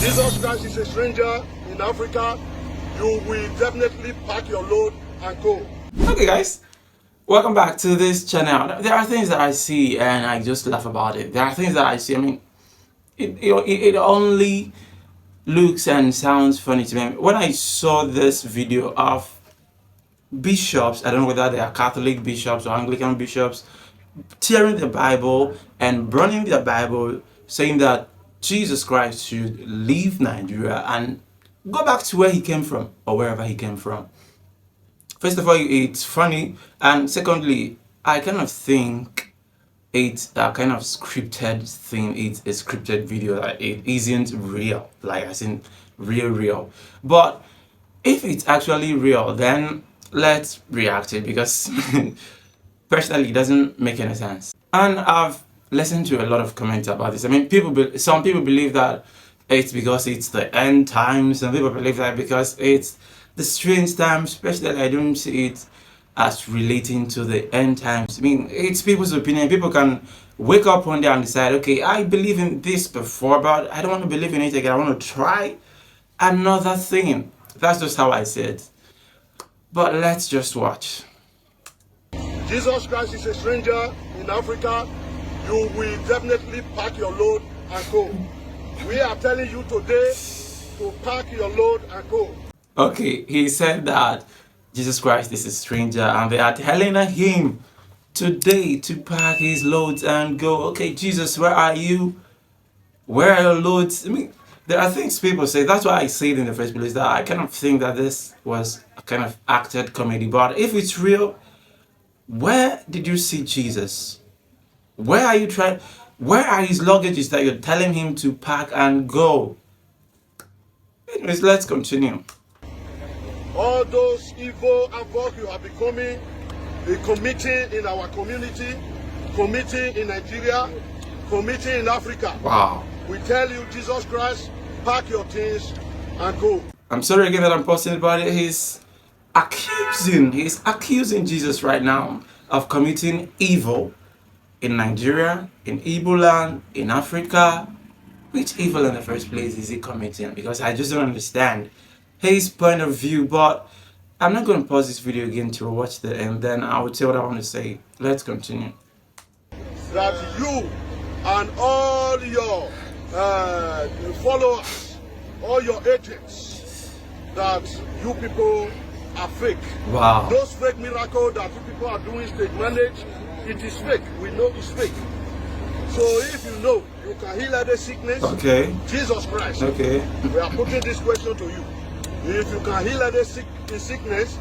Jesus Christ is a stranger in Africa. You will definitely pack your load and go. Okay, guys, welcome back to this channel. There are things that I see and I just laugh about it. There are things that I see, I mean, it only looks and sounds funny to me. When I saw this video of bishops, I don't know whether they are Catholic bishops or Anglican bishops, tearing the Bible and burning the Bible, saying that Jesus Christ should leave Nigeria and go back to where he came from or wherever he came from. First of all, it's funny, and secondly, I kind of think it's a kind of scripted thing. It's a scripted video that it isn't real, like as in real. But if it's actually real, then let's react to it, because personally it doesn't make any sense. And I've listened to a lot of comments about this. I mean, some people believe that it's because it's the end times. Some people believe that because it's the strange times. Especially, I don't see it as relating to the end times. I mean, it's people's opinion. People can wake up one day and decide, okay, I believe in this before, but I don't want to believe in it again. I want to try another thing. That's just how I see it. But let's just watch. Jesus Christ is a stranger in Africa. You will definitely pack your load and go. We are telling you today to pack your load and go. Okay, he said that Jesus Christ is a stranger and they are telling him today to pack his loads and go. Okay, Jesus, where are you? Where are your loads? I mean, there are things people say. That's why I say it in the first place, that I kind of think that this was a kind of acted comedy. But if it's real, where did you see Jesus? Where are his luggages that you're telling him to pack and go? Anyways, let's continue. All those evil havoc you are becoming, committing in our community, committing in Nigeria, committing in Africa. Wow. We tell you, Jesus Christ, pack your things and go. I'm sorry again that I'm posting about it. He's accusing Jesus right now of committing evil in Nigeria, in Igbo land, in Africa. Which evil in the first place is he committing? Because I just don't understand his point of view. But I'm not going to pause this video again to watch the end, then I will say what I want to say. Let's continue. That you and all your followers, all your agents, that you people are fake. Wow. Those fake miracles that you people are doing, stage manage, it is fake. We know it's fake. So if you know you can heal any sickness, okay, Jesus Christ, okay, we are putting this question to you. If you can heal any sickness,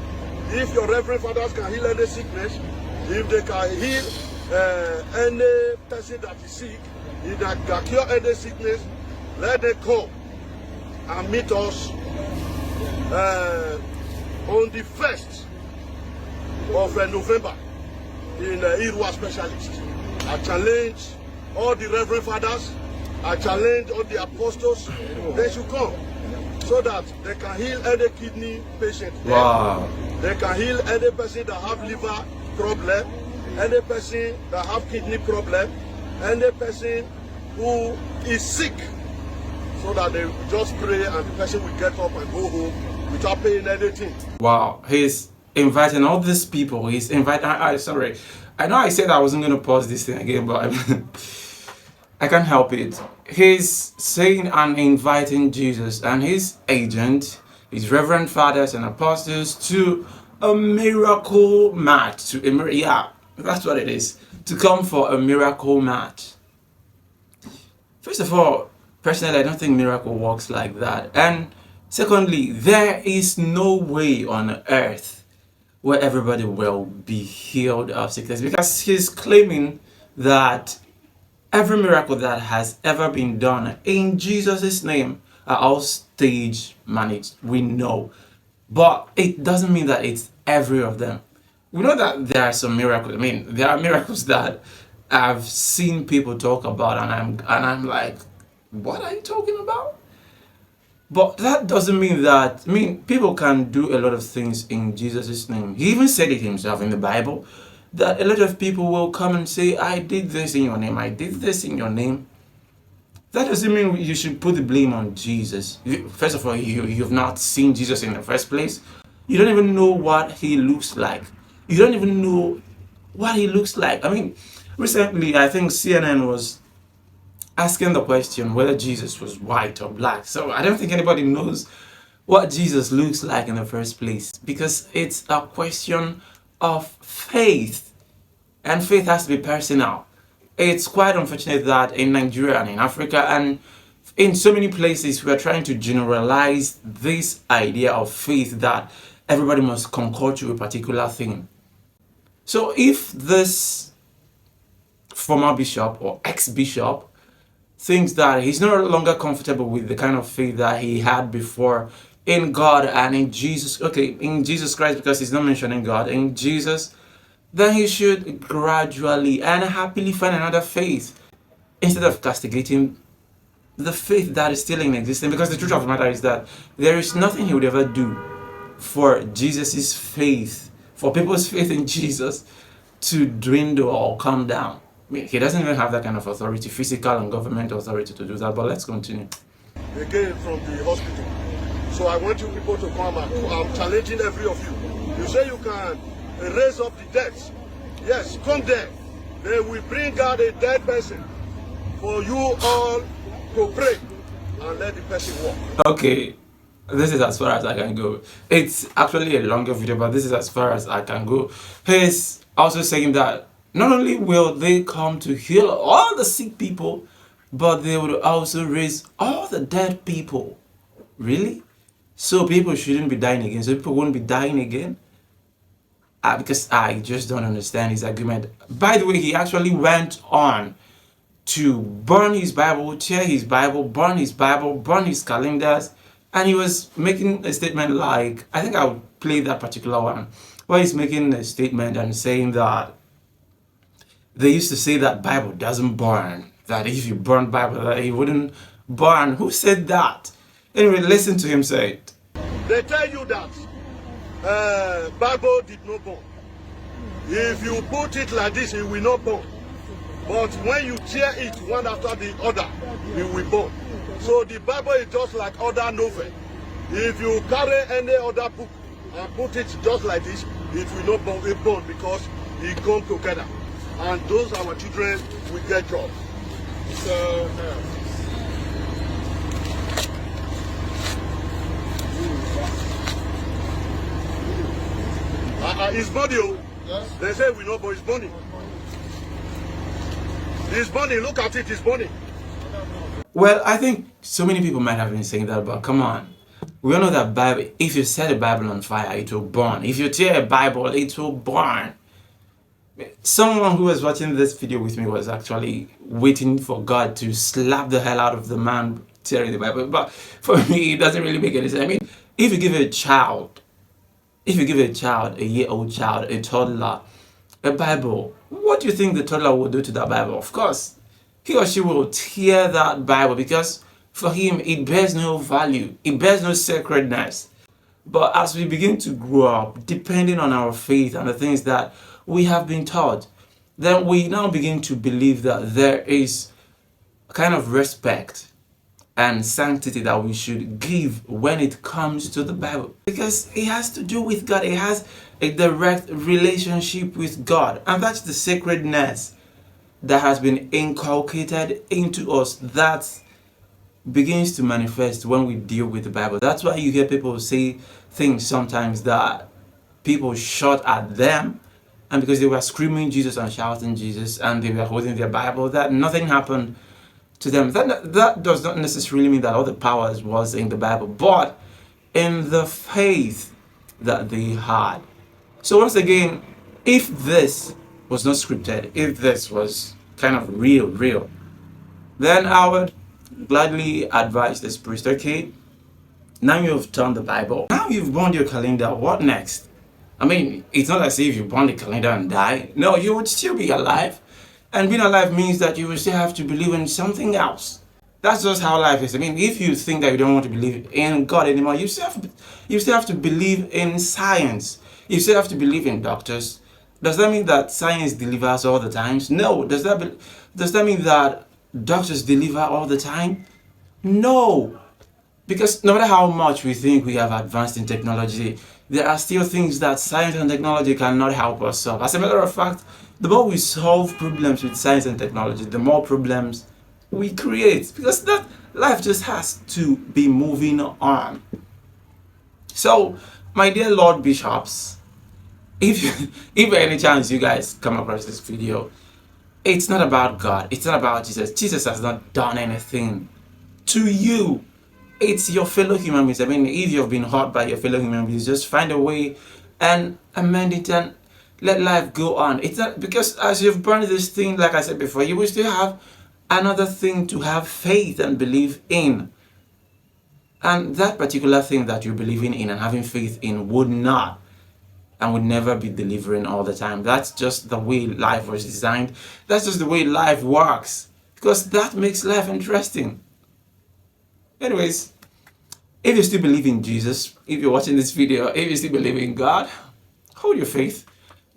if your reverend fathers can heal any sickness, if they can heal any person that is sick, if they can cure any sickness, let them come and meet us on the 1st of November in Irua Specialist. I challenge all the reverend fathers, I challenge all the apostles, they should come so that they can heal any kidney patient. wow, They can heal any person that have liver problem, any person that have kidney problem, any person who is sick, so that they just pray and the person will get up and go home without paying anything. wow. He's inviting all these people. He's inviting. Sorry, I know I said I wasn't going to pause this thing again, but I can't help it. He's saying and inviting Jesus and his agent, his reverend fathers and apostles, to a miracle match. Yeah, that's what it is. To come for a miracle match. First of all, personally, I don't think miracle works like that. And secondly, there is no way on earth where everybody will be healed of sickness, because he's claiming that every miracle that has ever been done in Jesus' name are all stage managed. We know. But it doesn't mean that it's every of them. We know that there are some miracles. I mean, there are miracles that I've seen people talk about, and I'm like, what are you talking about? But that doesn't mean that, I mean, people can do a lot of things in Jesus' name. He even said it himself in the Bible, that a lot of people will come and say, I did this in your name, I did this in your name. That doesn't mean you should put the blame on Jesus. First of all, you've not seen Jesus in the first place. You don't even know what he looks like. You don't even know what he looks like. I mean, recently, I think CNN was asking the question whether Jesus was white or black. So I don't think anybody knows what Jesus looks like in the first place, because it's a question of faith, and faith has to be personal. It's quite unfortunate that in Nigeria and in Africa and in so many places we are trying to generalize this idea of faith that everybody must concord to a particular thing. So if this former bishop or ex-bishop thinks that he's no longer comfortable with the kind of faith that he had before in God and in Jesus, okay, in Jesus Christ, because he's not mentioning God, in Jesus, then he should gradually and happily find another faith instead of castigating the faith that is still in existence. Because the truth of the matter is that there is nothing he would ever do for Jesus's faith, for people's faith in Jesus, to dwindle or come down. I mean, he doesn't even have that kind of authority, physical and government authority, to do that. But let's continue. Again from the hospital. So I want you people to come and I'm challenging every of you. You say you can raise up the dead. Yes, come there. They will bring out a dead person for you all to pray and let the person walk. Okay, this is as far as I can go. It's actually a longer video, but this is as far as I can go. He's also saying that not only will they come to heal all the sick people, but they would also raise all the dead people. Really? So people shouldn't be dying again. So people won't be dying again? Because I just don't understand his argument. By the way, he actually went on to burn his Bible, tear his Bible, burn his calendars, and he was making a statement like, I think I'll play that particular one, where he's making a statement and saying that they used to say that Bible doesn't burn, that if you burn Bible, that it wouldn't burn. Who said that? Anyway, listen to him say it. They tell you that Bible did not burn. If you put it like this, it will not burn. But when you tear it one after the other, it will burn. So the Bible is just like other novel. If you carry any other book and put it just like this, it will not burn. It burn because it come together. And those our children will get jobs. So it's body. Yes. They say we know, but it's burning. It's burning. Look at it. It's burning. Well, I think so many people might have been saying that, but come on. We all know that Bible, if you set a Bible on fire, it will burn. If you tear a Bible, it will burn. Someone who was watching this video with me was actually waiting for God to slap the hell out of the man tearing the Bible. But for me, it doesn't really make any sense. I mean, if you give a child, a year-old child, a toddler, a Bible, what do you think the toddler will do to that Bible? Of course, he or she will tear that Bible because for him, it bears no value. It bears no sacredness. But as we begin to grow up, depending on our faith and the things that we have been taught, then we now begin to believe that there is a kind of respect and sanctity that we should give when it comes to the Bible, because it has to do with God. It has a direct relationship with God, and that's the sacredness that has been inculcated into us that begins to manifest when we deal with the Bible. That's why you hear people say things sometimes that people shot at them, and because they were screaming Jesus and shouting Jesus and they were holding their Bible, that nothing happened to them. That does not necessarily mean that all the powers was in the Bible, but in the faith that they had. So once again, if this was not scripted, if this was kind of real, then I would gladly advise this priest, okay, now you've turned the Bible, now you've burned your calendar, what next? I mean, it's not as if you burn the calendar and die. No, you would still be alive. And being alive means that you will still have to believe in something else. That's just how life is. I mean, if you think that you don't want to believe in God anymore, you still have to believe in science. You still have to believe in doctors. Does that mean that science delivers all the times? No. Does that mean that doctors deliver all the time? No. Because no matter how much we think we have advanced in technology, there are still things that science and technology cannot help us solve. As a matter of fact, the more we solve problems with science and technology, the more problems we create. Because that life just has to be moving on. So, my dear Lord Bishops, if by any chance you guys come across this video, it's not about God. It's not about Jesus. Jesus has not done anything to you. It's your fellow human beings. I mean, if you've been hurt by your fellow human beings, just find a way and amend it and let life go on. It's not because as you've burned this thing, like I said before, you will still have another thing to have faith and believe in. And that particular thing that you're believing in and having faith in would not and would never be delivering all the time. That's just the way life was designed. That's just the way life works. Because that makes life interesting. Anyways, if you still believe in Jesus, if you're watching this video, if you still believe in God, hold your faith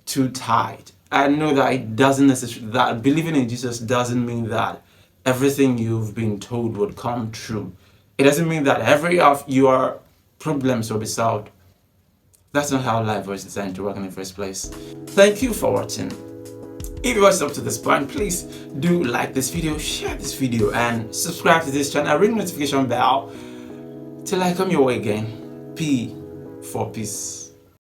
too tight. And know that it doesn't necessarily, that believing in Jesus doesn't mean that everything you've been told would come true. It doesn't mean that every of your problems will be solved. That's not how life was designed to work in the first place. Thank you for watching. If you watched up to this point, please do like this video, share this video, and subscribe to this channel. Ring the notification bell till I come your way again. P for peace.